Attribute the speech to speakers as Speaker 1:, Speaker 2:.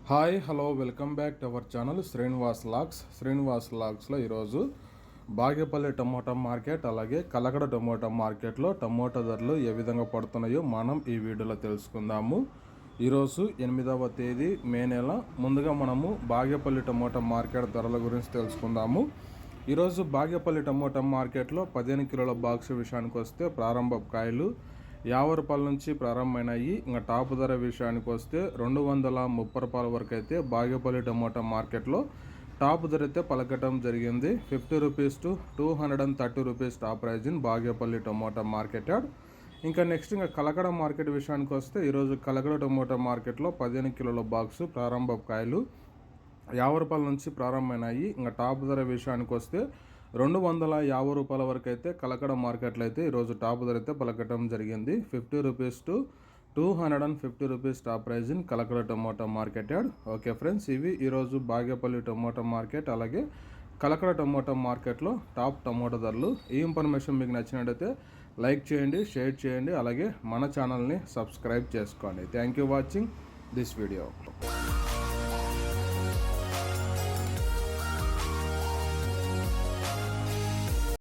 Speaker 1: Hi hello welcome back to our channel Srinivas లాగ్స్లో ఈరోజు Bagepalli tomato market అలాగే కలకడ టమోటా మార్కెట్లో టమోటా ధరలు ఏ విధంగా పడుతున్నాయో మనం ఈ వీడియోలో తెలుసుకుందాము. ఈరోజు 8వ తేదీ మే నెల. ముందుగా మనము బాగేపల్లి టమోటా మార్కెట్ ధరల గురించి తెలుసుకుందాము. ఈరోజు బాగేపల్లి టమోటా మార్కెట్లో 15 కిలోల బాక్స్ విషయానికి వస్తే ప్రారంభ కాయలు 50 రూపాయల నుంచి ప్రారంభమైనాయి. ఇంకా టాప్ ధర విషయానికి వస్తే 230 రూపాయల వరకు అయితే బాగేపల్లి టమోటా మార్కెట్లో టాప్ ధర అయితే పలకటం జరిగింది. 50 rupees to 230 rupees top price in Bagepalli tomato market yard. ఇంకా నెక్స్ట్ కలకడ మార్కెట్ విషయానికి వస్తే ఈరోజు కలకడ టమోటా మార్కెట్లో 15 కిలోల బాక్సు ప్రారంభ కాయలు 50 రూపాయల నుంచి ప్రారంభమైనాయి. ఇంకా టాప్ ధర విషయానికి వస్తే 250 రూపాయల వరకు అయితే కలకడ మార్కెట్లో అయితే ఈరోజు టాప్ ధర అయితే పలకటం జరిగింది. 50 rupees to 250 rupees top price in Kalakada tomato market yard. Okay friends, ఇవి ఈరోజు బాగేపల్లి టమోటా మార్కెట్ అలాగే కలకడ టమోటా మార్కెట్లో టాప్ టమోటా ధరలు. ఈ ఇన్ఫర్మేషన్ మీకు నచ్చినట్టయితే లైక్ చేయండి, షేర్ చేయండి, అలాగే మన ఛానల్ని సబ్స్క్రైబ్ చేసుకోండి. Thank you watching this video.